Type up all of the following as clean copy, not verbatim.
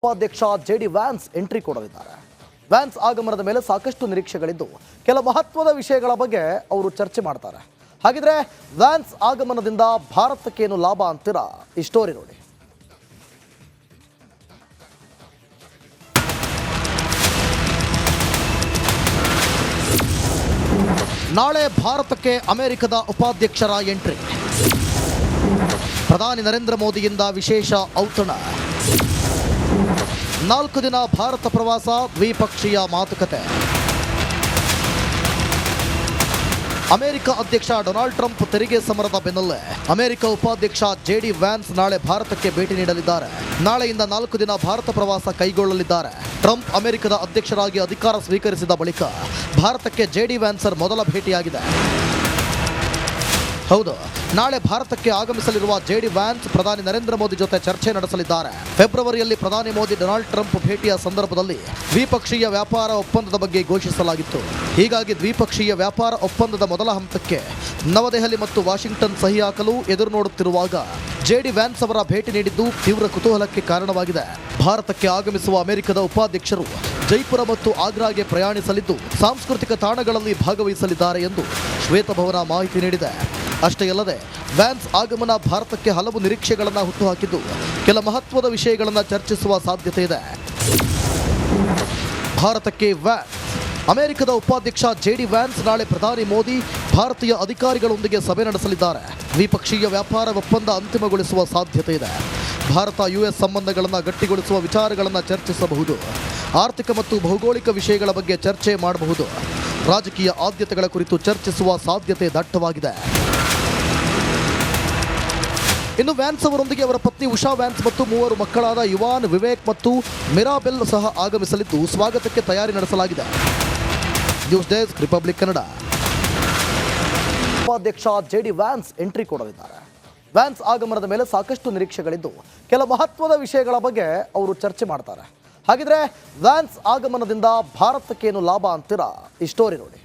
ಉಪಾಧ್ಯಕ್ಷ JD wands entry ಕೊಡಲಿದ್ದಾರೆ. Wands ಆಗಮನದ ಮೇಲೆ ಸಾಕಷ್ಟು ನಿರೀಕ್ಷೆಗಳಿದ್ದು ಕೆಲ ಮಹತ್ವದ ವಿಷಯಗಳ ಬಗ್ಗೆ ಅವರು ಚರ್ಚೆ ಮಾಡ್ತಾರೆ. ಹಾಗಿದ್ರೆ ವ್ಯಾನ್ಸ್ ಆಗಮನದಿಂದ ಭಾರತಕ್ಕೇನು ಲಾಭ ಅಂತೀರಾ? ಈ ಸ್ಟೋರಿ ನೋಡಿ. ನಾಳೆ ಭಾರತಕ್ಕೆ ಅಮೆರಿಕದ ಉಪಾಧ್ಯಕ್ಷರ ಎಂಟ್ರಿ. ಪ್ರಧಾನಿ ನರೇಂದ್ರ ಮೋದಿಯಿಂದ ವಿಶೇಷ ಔತಣ. 4 ದಿನ ಭಾರತ ಪ್ರವಾಸ, ದ್ವಿಪಕ್ಷೀಯ ಮಾತುಕತೆ. ಅಮೆರಿಕ ಅಧ್ಯಕ್ಷ ಡೊನಾಲ್ಡ್ ಟ್ರಂಪ್ ತೆರಿಗೆ ಸಮರದ ಬೆನ್ನಲ್ಲೇ ಅಮೆರಿಕ ಉಪಾಧ್ಯಕ್ಷ ಜೆಡಿ ವ್ಯಾನ್ಸ್ ನಾಳೆ ಭಾರತಕ್ಕೆ ಭೇಟಿ ನೀಡಲಿದ್ದಾರೆ. ನಾಳೆಯಿಂದ 4 ದಿನ ಭಾರತ ಪ್ರವಾಸ ಕೈಗೊಳ್ಳಲಿದ್ದಾರೆ. ಟ್ರಂಪ್ ಅಮೆರಿಕದ ಅಧ್ಯಕ್ಷರಾಗಿ ಅಧಿಕಾರ ಸ್ವೀಕರಿಸಿದ ಬಳಿಕ ಭಾರತಕ್ಕೆ ಜೆಡಿ ವ್ಯಾನ್ಸರ್ ಮೊದಲ ಭೇಟಿಯಾಗಿದೆ. ಹೌದು, ನಾಳೆ ಭಾರತಕ್ಕೆ ಆಗಮಿಸಲಿರುವ ಜೆಡಿ ವ್ಯಾನ್ಸ್ ಪ್ರಧಾನಿ ನರೇಂದ್ರ ಮೋದಿ ಜೊತೆ ಚರ್ಚೆ ನಡೆಸಲಿದ್ದಾರೆ. ಫೆಬ್ರವರಿಯಲ್ಲಿ ಪ್ರಧಾನಿ ಮೋದಿ ಡೊನಾಲ್ಡ್ ಟ್ರಂಪ್ ಭೇಟಿಯ ಸಂದರ್ಭದಲ್ಲಿ ದ್ವಿಪಕ್ಷೀಯ ವ್ಯಾಪಾರ ಒಪ್ಪಂದದ ಬಗ್ಗೆ ಘೋಷಿಸಲಾಗಿತ್ತು. ಹೀಗಾಗಿ ದ್ವಿಪಕ್ಷೀಯ ವ್ಯಾಪಾರ ಒಪ್ಪಂದದ ಮೊದಲ ಹಂತಕ್ಕೆ ನವದೆಹಲಿ ಮತ್ತು ವಾಷಿಂಗ್ಟನ್ ಸಹಿ ಹಾಕಲು ಎದುರು ನೋಡುತ್ತಿರುವಾಗ ಜೆಡಿ ವ್ಯಾನ್ಸ್ ಅವರ ಭೇಟಿ ನೀಡಿದ್ದು ತೀವ್ರ ಕುತೂಹಲಕ್ಕೆ ಕಾರಣವಾಗಿದೆ. ಭಾರತಕ್ಕೆ ಆಗಮಿಸುವ ಅಮೆರಿಕದ ಉಪಾಧ್ಯಕ್ಷರು ಜೈಪುರ ಮತ್ತು ಆಗ್ರಾಗೆ ಪ್ರಯಾಣಿಸಲಿದ್ದು ಸಾಂಸ್ಕೃತಿಕ ತಾಣಗಳಲ್ಲಿ ಭಾಗವಹಿಸಲಿದ್ದಾರೆ ಎಂದು ಶ್ವೇತಭವನ ಮಾಹಿತಿ ನೀಡಿದೆ. ಅಷ್ಟೇ ಅಲ್ಲದೆ ವ್ಯಾನ್ಸ್ ಆಗಮನ ಭಾರತಕ್ಕೆ ಹಲವು ನಿರೀಕ್ಷೆಗಳನ್ನು ಹುಟ್ಟುಹಾಕಿದ್ದು ಕೆಲ ಮಹತ್ವದ ವಿಷಯಗಳನ್ನು ಚರ್ಚಿಸುವ ಸಾಧ್ಯತೆ ಇದೆ. ಭಾರತಕ್ಕೆ ವ್ಯಾನ್ಸ್. ಅಮೆರಿಕದ ಉಪಾಧ್ಯಕ್ಷ ಜೆಡಿ ವ್ಯಾನ್ಸ್ ನಾಳೆ ಪ್ರಧಾನಿ ಮೋದಿ ಭಾರತೀಯ ಅಧಿಕಾರಿಗಳೊಂದಿಗೆ ಸಭೆ ನಡೆಸಲಿದ್ದಾರೆ. ದ್ವಿಪಕ್ಷೀಯ ವ್ಯಾಪಾರ ಒಪ್ಪಂದ ಅಂತಿಮಗೊಳಿಸುವ ಸಾಧ್ಯತೆ ಇದೆ. ಭಾರತ ಯುಎಸ್ ಸಂಬಂಧಗಳನ್ನು ಗಟ್ಟಿಗೊಳಿಸುವ ವಿಚಾರಗಳನ್ನು ಚರ್ಚಿಸಬಹುದು. ಆರ್ಥಿಕ ಮತ್ತು ಭೌಗೋಳಿಕ ವಿಷಯಗಳ ಬಗ್ಗೆ ಚರ್ಚೆ ಮಾಡಬಹುದು. ರಾಜಕೀಯ ಆದ್ಯತೆಗಳ ಕುರಿತು ಚರ್ಚಿಸುವ ಸಾಧ್ಯತೆ ದಟ್ಟವಾಗಿದೆ. ಇನ್ನು ವ್ಯಾನ್ಸ್ ಅವರೊಂದಿಗೆ ಅವರ ಪತ್ನಿ ಉಷಾ ವ್ಯಾನ್ಸ್ ಮತ್ತು 3 ಮಕ್ಕಳಾದ ಯುವಾನ್, ವಿವೇಕ್ ಮತ್ತು ಮಿರಾಬೆಲ್ ಸಹ ಆಗಮಿಸಲಿದ್ದು ಸ್ವಾಗತಕ್ಕೆ ತಯಾರಿ ನಡೆಸಲಾಗಿದೆ. News desk, republic Kannada. ಉಪಾಧ್ಯಕ್ಷ ಜೆಡಿ ವ್ಯಾನ್ಸ್ ಎಂಟ್ರಿ ಕೊಡಲಿದ್ದಾರೆ. ವ್ಯಾನ್ಸ್ ಆಗಮನದ ಮೇಲೆ ಸಾಕಷ್ಟು ನಿರೀಕ್ಷೆಗಳಿದ್ದು ಕೆಲ ಮಹತ್ವದ ವಿಷಯಗಳ ಬಗ್ಗೆ ಅವರು ಚರ್ಚೆ ಮಾಡ್ತಾರೆ. ಹಾಗಿದ್ರೆ ವ್ಯಾನ್ಸ್ ಆಗಮನದಿಂದ ಭಾರತಕ್ಕೇನು ಲಾಭ ಅಂತೀರಾ? ಈ ಸ್ಟೋರಿ ನೋಡಿ.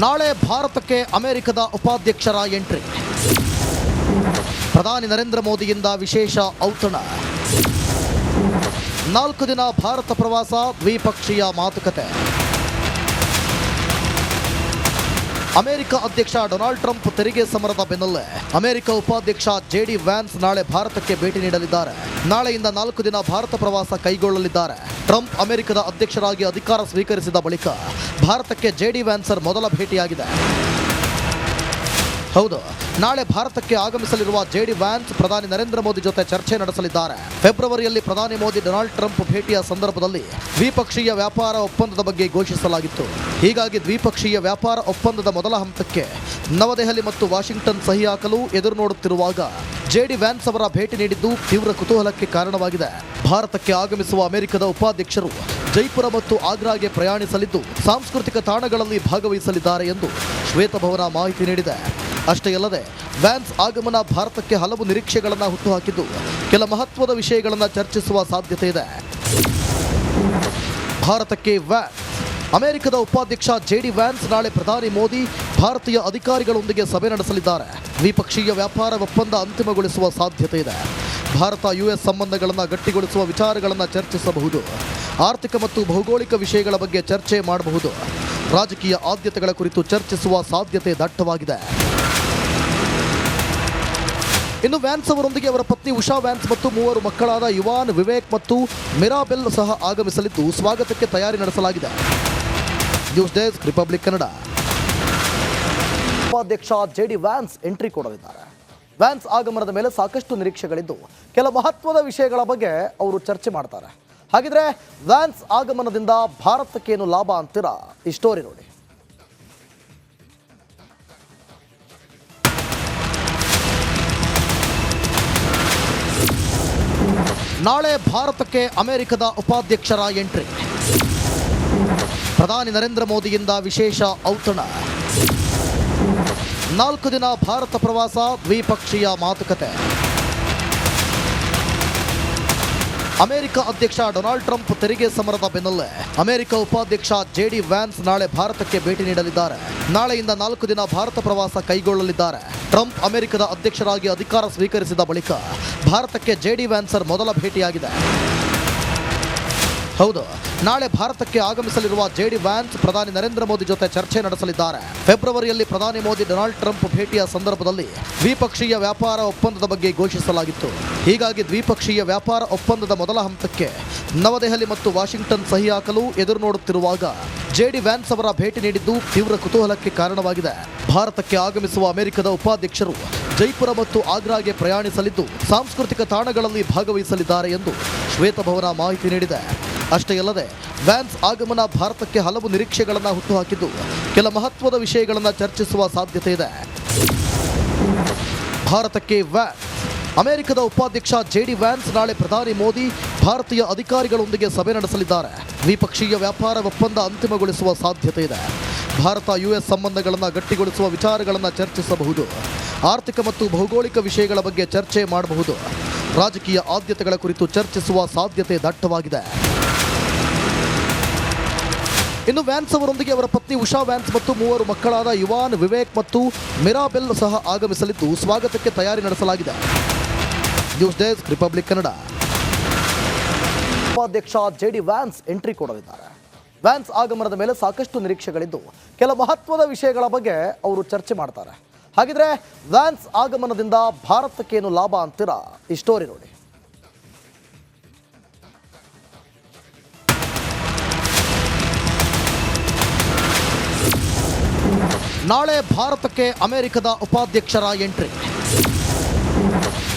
ನಾಳೆ ಭಾರತಕ್ಕೆ ಅಮೆರಿಕದ ಉಪಾಧ್ಯಕ್ಷರ ಎಂಟ್ರಿ. ಪ್ರಧಾನಿ ನರೇಂದ್ರ ಮೋದಿಯಿಂದ ವಿಶೇಷ ಔತಣ. 4 ದಿನ ಭಾರತ ಪ್ರವಾಸ, ದ್ವಿಪಕ್ಷೀಯ ಮಾತುಕತೆ. ಅಮೆರಿಕ ಅಧ್ಯಕ್ಷ ಡೊನಾಲ್ಡ್ ಟ್ರಂಪ್ ತೆರಿಗೆ ಸಮರದ ಬೆನ್ನಲ್ಲೇ ಅಮೆರಿಕ ಉಪಾಧ್ಯಕ್ಷ ಜೆಡಿ ವ್ಯಾನ್ಸ್ ನಾಳೆ ಭಾರತಕ್ಕೆ ಭೇಟಿ ನೀಡಲಿದ್ದಾರೆ. ನಾಳೆಯಿಂದ 4 ದಿನ ಭಾರತ ಪ್ರವಾಸ ಕೈಗೊಳ್ಳಲಿದ್ದಾರೆ. ಟ್ರಂಪ್ ಅಮೆರಿಕದ ಅಧ್ಯಕ್ಷರಾಗಿ ಅಧಿಕಾರ ಸ್ವೀಕರಿಸಿದ ಬಳಿಕ ಭಾರತಕ್ಕೆ ಜೆಡಿ ವ್ಯಾನ್ಸರ್ ಮೊದಲ ಭೇಟಿಯಾಗಿದೆ. ಹೌದು, ನಾಳೆ ಭಾರತಕ್ಕೆ ಆಗಮಿಸಲಿರುವ ಜೆಡಿ ವ್ಯಾನ್ಸ್ ಪ್ರಧಾನಿ ನರೇಂದ್ರ ಮೋದಿ ಜೊತೆ ಚರ್ಚೆ ನಡೆಸಲಿದ್ದಾರೆ. ಫೆಬ್ರವರಿಯಲ್ಲಿ ಪ್ರಧಾನಿ ಮೋದಿ ಡೊನಾಲ್ಡ್ ಟ್ರಂಪ್ ಭೇಟಿಯ ಸಂದರ್ಭದಲ್ಲಿ ದ್ವಿಪಕ್ಷೀಯ ವ್ಯಾಪಾರ ಒಪ್ಪಂದದ ಬಗ್ಗೆ ಘೋಷಿಸಲಾಗಿತ್ತು. ಹೀಗಾಗಿ ದ್ವಿಪಕ್ಷೀಯ ವ್ಯಾಪಾರ ಒಪ್ಪಂದದ ಮೊದಲ ಹಂತಕ್ಕೆ ನವದೆಹಲಿ ಮತ್ತು ವಾಷಿಂಗ್ಟನ್ ಸಹಿ ಹಾಕಲು ಎದುರು ನೋಡುತ್ತಿರುವಾಗ ಜೆಡಿ ವ್ಯಾನ್ಸ್ ಅವರ ಭೇಟಿ ನೀಡಿದ್ದು ತೀವ್ರ ಕುತೂಹಲಕ್ಕೆ ಕಾರಣವಾಗಿದೆ. ಭಾರತಕ್ಕೆ ಆಗಮಿಸುವ ಅಮೆರಿಕದ ಉಪಾಧ್ಯಕ್ಷರು ಜೈಪುರ ಮತ್ತು ಆಗ್ರಾಗೆ ಪ್ರಯಾಣಿಸಲಿದ್ದು ಸಾಂಸ್ಕೃತಿಕ ತಾಣಗಳಲ್ಲಿ ಭಾಗವಹಿಸಲಿದ್ದಾರೆ ಎಂದು ಶ್ವೇತಭವನ ಮಾಹಿತಿ ನೀಡಿದೆ. ಅಷ್ಟೇ ಅಲ್ಲದೆ ವ್ಯಾನ್ಸ್ ಆಗಮನ ಭಾರತಕ್ಕೆ ಹಲವು ನಿರೀಕ್ಷೆಗಳನ್ನು ಹುಟ್ಟುಹಾಕಿದ್ದು ಕೆಲ ಮಹತ್ವದ ವಿಷಯಗಳನ್ನು ಚರ್ಚಿಸುವ ಸಾಧ್ಯತೆ ಇದೆ. ಭಾರತಕ್ಕೆ ವ್ಯಾನ್ಸ್. ಅಮೆರಿಕದ ಉಪಾಧ್ಯಕ್ಷ ಜೆಡಿ ವ್ಯಾನ್ಸ್ ನಾಳೆ ಪ್ರಧಾನಿ ಮೋದಿ ಭಾರತೀಯ ಅಧಿಕಾರಿಗಳೊಂದಿಗೆ ಸಭೆ ನಡೆಸಲಿದ್ದಾರೆ. ದ್ವಿಪಕ್ಷೀಯ ವ್ಯಾಪಾರ ಒಪ್ಪಂದ ಅಂತಿಮಗೊಳಿಸುವ ಸಾಧ್ಯತೆ ಇದೆ. ಭಾರತ ಯುಎಸ್ ಸಂಬಂಧಗಳನ್ನು ಗಟ್ಟಿಗೊಳಿಸುವ ವಿಚಾರಗಳನ್ನು ಚರ್ಚಿಸಬಹುದು. ಆರ್ಥಿಕ ಮತ್ತು ಭೌಗೋಳಿಕ ವಿಷಯಗಳ ಬಗ್ಗೆ ಚರ್ಚೆ ಮಾಡಬಹುದು. ರಾಜಕೀಯ ಆದ್ಯತೆಗಳ ಕುರಿತು ಚರ್ಚಿಸುವ ಸಾಧ್ಯತೆ ದಟ್ಟವಾಗಿದೆ. ಇನ್ನು ವ್ಯಾನ್ಸ್ ಅವರೊಂದಿಗೆ ಅವರ ಪತ್ನಿ ಉಷಾ ವ್ಯಾನ್ಸ್ ಮತ್ತು 3 ಮಕ್ಕಳಾದ ಯುವಾನ್, ವಿವೇಕ್ ಮತ್ತು ಮಿರಾಬೆಲ್ ಸಹ ಆಗಮಿಸಲಿದ್ದು ಸ್ವಾಗತಕ್ಕೆ ತಯಾರಿ ನಡೆಸಲಾಗಿದೆ. News desk, republic Kannada. ಉಪಾಧ್ಯಕ್ಷ ಜೆಡಿ ವ್ಯಾನ್ಸ್ ಎಂಟ್ರಿ ಕೊಡಲಿದ್ದಾರೆ. ವ್ಯಾನ್ಸ್ ಆಗಮನದ ಮೇಲೆ ಸಾಕಷ್ಟು ನಿರೀಕ್ಷೆಗಳಿದ್ದು ಕೆಲ ಮಹತ್ವದ ವಿಷಯಗಳ ಬಗ್ಗೆ ಅವರು ಚರ್ಚೆ ಮಾಡ್ತಾರೆ. ಹಾಗಿದ್ರೆ ವ್ಯಾನ್ಸ್ ಆಗಮನದಿಂದ ಭಾರತಕ್ಕೇನು ಲಾಭ ಅಂತೀರಾ? ಈ ಸ್ಟೋರಿ ನೋಡಿ. ನಾಳೆ ಭಾರತಕ್ಕೆ ಅಮೆರಿಕದ ಉಪಾಧ್ಯಕ್ಷರ ಎಂಟ್ರಿ. ಪ್ರಧಾನಿ ನರೇಂದ್ರ ಮೋದಿಯಿಂದ ವಿಶೇಷ ಔತಣ. 4 ದಿನ ಭಾರತ ಪ್ರವಾಸ, ದ್ವಿಪಕ್ಷೀಯ ಮಾತುಕತೆ. ಅಮೆರಿಕ ಅಧ್ಯಕ್ಷ ಡೊನಾಲ್ಡ್ ಟ್ರಂಪ್ ತೆರಿಗೆ ಸಮರದ ಬೆನ್ನಲ್ಲೇ ಅಮೆರಿಕ ಉಪಾಧ್ಯಕ್ಷ JD ವ್ಯಾನ್ಸ್ ನಾಳೆ ಭಾರತಕ್ಕೆ ಭೇಟಿ ನೀಡಲಿದ್ದಾರೆ. ನಾಳೆಯಿಂದ 4 ದಿನ ಭಾರತ ಪ್ರವಾಸ ಕೈಗೊಳ್ಳಲಿದ್ದಾರೆ. ಟ್ರಂಪ್ ಅಮೆರಿಕದ ಅಧ್ಯಕ್ಷರಾಗಿ ಅಧಿಕಾರ ಸ್ವೀಕರಿಸಿದ ಬಳಿಕ ಭಾರತಕ್ಕೆ JD ವ್ಯಾನ್ಸರ್ ಮೊದಲ ಭೇಟಿಯಾಗಿದೆ. ಹೌದು, ನಾಳೆ ಭಾರತಕ್ಕೆ ಆಗಮಿಸಲಿರುವ JD ವ್ಯಾನ್ಸ್ ಪ್ರಧಾನಿ ನರೇಂದ್ರ ಮೋದಿ ಜೊತೆ ಚರ್ಚೆ ನಡೆಸಲಿದ್ದಾರೆ. ಫೆಬ್ರವರಿಯಲ್ಲಿ ಪ್ರಧಾನಿ ಮೋದಿ ಡೊನಾಲ್ಡ್ ಟ್ರಂಪ್ ಭೇಟಿಯ ಸಂದರ್ಭದಲ್ಲಿ ದ್ವಿಪಕ್ಷೀಯ ವ್ಯಾಪಾರ ಒಪ್ಪಂದದ ಬಗ್ಗೆ ಘೋಷಿಸಲಾಗಿತ್ತು. ಹೀಗಾಗಿ ದ್ವಿಪಕ್ಷೀಯ ವ್ಯಾಪಾರ ಒಪ್ಪಂದದ ಮೊದಲ ಹಂತಕ್ಕೆ ನವದೆಹಲಿ ಮತ್ತು ವಾಷಿಂಗ್ಟನ್ ಸಹಿ ಹಾಕಲು ಎದುರು ನೋಡುತ್ತಿರುವಾಗ JD ವ್ಯಾನ್ಸ್ ಅವರ ಭೇಟಿ ನೀಡಿದ್ದು ತೀವ್ರ ಕುತೂಹಲಕ್ಕೆ ಕಾರಣವಾಗಿದೆ. ಭಾರತಕ್ಕೆ ಆಗಮಿಸುವ ಅಮೆರಿಕದ ಉಪಾಧ್ಯಕ್ಷರು ಜೈಪುರ ಮತ್ತು ಆಗ್ರಾಗೆ ಪ್ರಯಾಣಿಸಲಿದ್ದು ಸಾಂಸ್ಕೃತಿಕ ತಾಣಗಳಲ್ಲಿ ಭಾಗವಹಿಸಲಿದ್ದಾರೆ ಎಂದು ಶ್ವೇತಭವನ ಮಾಹಿತಿ ನೀಡಿದೆ. ಅಷ್ಟೇ ಅಲ್ಲದೆ ವ್ಯಾನ್ಸ್ ಆಗಮನ ಭಾರತಕ್ಕೆ ಹಲವು ನಿರೀಕ್ಷೆಗಳನ್ನು ಹುಟ್ಟುಹಾಕಿದ್ದು ಕೆಲ ಮಹತ್ವದ ವಿಷಯಗಳನ್ನು ಚರ್ಚಿಸುವ ಸಾಧ್ಯತೆ ಇದೆ. ಭಾರತಕ್ಕೆ ವ್ಯಾನ್ಸ್. ಅಮೆರಿಕದ ಉಪಾಧ್ಯಕ್ಷ JD ವ್ಯಾನ್ಸ್ ನಾಳೆ ಪ್ರಧಾನಿ ಮೋದಿ ಭಾರತೀಯ ಅಧಿಕಾರಿಗಳೊಂದಿಗೆ ಸಭೆ ನಡೆಸಲಿದ್ದಾರೆ. ದ್ವಿಪಕ್ಷೀಯ ವ್ಯಾಪಾರ ಒಪ್ಪಂದ ಅಂತಿಮಗೊಳಿಸುವ ಸಾಧ್ಯತೆ ಇದೆ. ಭಾರತ US ಸಂಬಂಧಗಳನ್ನು ಗಟ್ಟಿಗೊಳಿಸುವ ವಿಚಾರಗಳನ್ನು ಚರ್ಚಿಸಬಹುದು. ಆರ್ಥಿಕ ಮತ್ತು ಭೌಗೋಳಿಕ ವಿಷಯಗಳ ಬಗ್ಗೆ ಚರ್ಚೆ ಮಾಡಬಹುದು. ರಾಜಕೀಯ ಆದ್ಯತೆಗಳ ಕುರಿತು ಚರ್ಚಿಸುವ ಸಾಧ್ಯತೆ ದಟ್ಟವಾಗಿದೆ. ಇನ್ನು ವ್ಯಾನ್ಸ್ ಅವರೊಂದಿಗೆ ಅವರ ಪತ್ನಿ ಉಷಾ ವ್ಯಾನ್ಸ್ ಮತ್ತು 3 ಮಕ್ಕಳಾದ ಯುವಾನ್, ವಿವೇಕ್ ಮತ್ತು ಮಿರಾಬೆಲ್ ಸಹ ಆಗಮಿಸಲಿದ್ದು ಸ್ವಾಗತಕ್ಕೆ ತಯಾರಿ ನಡೆಸಲಾಗಿದೆ. News desk, republic Kannada. ಉಪಾಧ್ಯಕ್ಷ JD ವ್ಯಾನ್ಸ್ ಎಂಟ್ರಿ ಕೊಡಲಿದ್ದಾರೆ. ವ್ಯಾನ್ಸ್ ಆಗಮನದ ಮೇಲೆ ಸಾಕಷ್ಟು ನಿರೀಕ್ಷೆಗಳಿದ್ದು ಕೆಲ ಮಹತ್ವದ ವಿಷಯಗಳ ಬಗ್ಗೆ ಅವರು ಚರ್ಚೆ ಮಾಡ್ತಾರೆ. ಹಾಗಿದ್ರೆ ವ್ಯಾನ್ಸ್ ಆಗಮನದಿಂದ ಭಾರತಕ್ಕೇನು ಲಾಭ ಅಂತೀರಾ? ಈ ಸ್ಟೋರಿ ನೋಡಿ. ನಾಳೆ ಭಾರತಕ್ಕೆ ಅಮೆರಿಕದ ಉಪಾಧ್ಯಕ್ಷರ ಎಂಟ್ರಿ.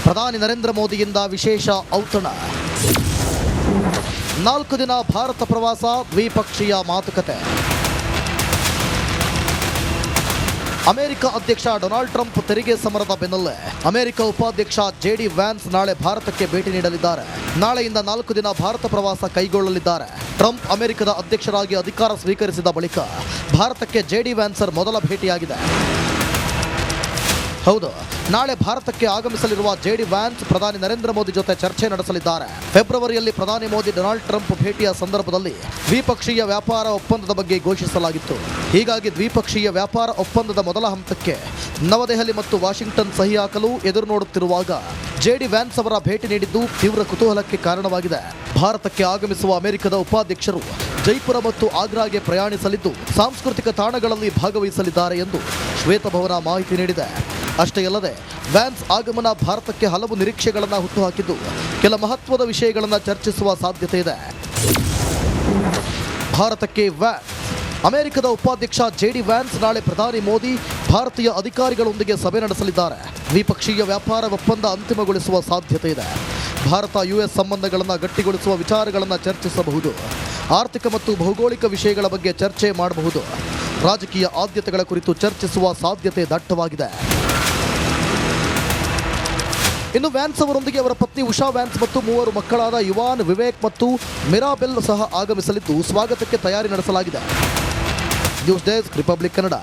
ಪ್ರಧಾನಿ ನರೇಂದ್ರ ಮೋದಿಯಿಂದ ವಿಶೇಷ ಔತಣ. 4 ದಿನ ಭಾರತ ಪ್ರವಾಸ, ದ್ವಿಪಕ್ಷೀಯ ಮಾತುಕತೆ. ಅಮೆರಿಕ ಅಧ್ಯಕ್ಷ ಡೊನಾಲ್ಡ್ ಟ್ರಂಪ್ ತೆರಿಗೆ ಸಮರದ ಬೆನ್ನಲ್ಲೇ ಅಮೆರಿಕ ಉಪಾಧ್ಯಕ್ಷ JD ವ್ಯಾನ್ಸ್ ನಾಳೆ ಭಾರತಕ್ಕೆ ಭೇಟಿ ನೀಡಲಿದ್ದಾರೆ. ನಾಳೆಯಿಂದ 4 ದಿನ ಭಾರತ ಪ್ರವಾಸ ಕೈಗೊಳ್ಳಲಿದ್ದಾರೆ. ಟ್ರಂಪ್ ಅಮೆರಿಕದ ಅಧ್ಯಕ್ಷರಾಗಿ ಅಧಿಕಾರ ಸ್ವೀಕರಿಸಿದ ಬಳಿಕ ಭಾರತಕ್ಕೆ JD ವ್ಯಾನ್ಸರ್ ಮೊದಲ ಭೇಟಿಯಾಗಿದೆ. ಹೌದು, ನಾಳೆ ಭಾರತಕ್ಕೆ ಆಗಮಿಸಲಿರುವ JD ವ್ಯಾನ್ಸ್ ಪ್ರಧಾನಿ ನರೇಂದ್ರ ಮೋದಿ ಜೊತೆ ಚರ್ಚೆ ನಡೆಸಲಿದ್ದಾರೆ. ಫೆಬ್ರವರಿಯಲ್ಲಿ ಪ್ರಧಾನಿ ಮೋದಿ ಡೊನಾಲ್ಡ್ ಟ್ರಂಪ್ ಭೇಟಿಯ ಸಂದರ್ಭದಲ್ಲಿ ದ್ವಿಪಕ್ಷೀಯ ವ್ಯಾಪಾರ ಒಪ್ಪಂದದ ಬಗ್ಗೆ ಘೋಷಿಸಲಾಗಿತ್ತು. ಹೀಗಾಗಿ ದ್ವಿಪಕ್ಷೀಯ ವ್ಯಾಪಾರ ಒಪ್ಪಂದದ ಮೊದಲ ಹಂತಕ್ಕೆ ನವದೆಹಲಿ ಮತ್ತು ವಾಷಿಂಗ್ಟನ್ ಸಹಿ ಹಾಕಲು ಎದುರು ನೋಡುತ್ತಿರುವಾಗ JD ವ್ಯಾನ್ಸ್ ಅವರ ಭೇಟಿ ನೀಡಿದ್ದು ತೀವ್ರ ಕುತೂಹಲಕ್ಕೆ ಕಾರಣವಾಗಿದೆ. ಭಾರತಕ್ಕೆ ಆಗಮಿಸುವ ಅಮೆರಿಕದ ಉಪಾಧ್ಯಕ್ಷರು ಜೈಪುರ ಮತ್ತು ಆಗ್ರಾಗೆ ಪ್ರಯಾಣಿಸಲಿದ್ದು ಸಾಂಸ್ಕೃತಿಕ ತಾಣಗಳಲ್ಲಿ ಭಾಗವಹಿಸಲಿದ್ದಾರೆ ಎಂದು ಶ್ವೇತಭವನ ಮಾಹಿತಿ ನೀಡಿದೆ. ಅಷ್ಟೇ ಅಲ್ಲದೆ ವ್ಯಾನ್ಸ್ ಆಗಮನ ಭಾರತಕ್ಕೆ ಹಲವು ನಿರೀಕ್ಷೆಗಳನ್ನು ಹುಟ್ಟುಹಾಕಿದ್ದು ಕೆಲ ಮಹತ್ವದ ವಿಷಯಗಳನ್ನು ಚರ್ಚಿಸುವ ಸಾಧ್ಯತೆ ಇದೆ. ಭಾರತಕ್ಕೆ ವ್ಯಾನ್ಸ್. ಅಮೆರಿಕದ ಉಪಾಧ್ಯಕ್ಷ JD ವ್ಯಾನ್ಸ್ ನಾಳೆ ಪ್ರಧಾನಿ ಮೋದಿ ಭಾರತೀಯ ಅಧಿಕಾರಿಗಳೊಂದಿಗೆ ಸಭೆ ನಡೆಸಲಿದ್ದಾರೆ. ದ್ವಿಪಕ್ಷೀಯ ವ್ಯಾಪಾರ ಒಪ್ಪಂದ ಅಂತಿಮಗೊಳಿಸುವ ಸಾಧ್ಯತೆ ಇದೆ. ಭಾರತ US ಸಂಬಂಧಗಳನ್ನು ಗಟ್ಟಿಗೊಳಿಸುವ ವಿಚಾರಗಳನ್ನು ಚರ್ಚಿಸಬಹುದು. ಆರ್ಥಿಕ ಮತ್ತು ಭೌಗೋಳಿಕ ವಿಷಯಗಳ ಬಗ್ಗೆ ಚರ್ಚೆ ಮಾಡಬಹುದು. ರಾಜಕೀಯ ಆದ್ಯತೆಗಳ ಕುರಿತು ಚರ್ಚಿಸುವ ಸಾಧ್ಯತೆ ದಟ್ಟವಾಗಿದೆ. ಇನ್ನು ವ್ಯಾನ್ಸ್ ಅವರೊಂದಿಗೆ ಅವರ ಪತ್ನಿ ಉಷಾ ವ್ಯಾನ್ಸ್ ಮತ್ತು 3 ಮಕ್ಕಳಾದ ಯುವಾನ್, ವಿವೇಕ್ ಮತ್ತು ಮಿರಾಬೆಲ್ ಸಹ ಆಗಮಿಸಲಿದ್ದು ಸ್ವಾಗತಕ್ಕೆ ತಯಾರಿ ನಡೆಸಲಾಗಿದೆ. News desk, republic Kannada.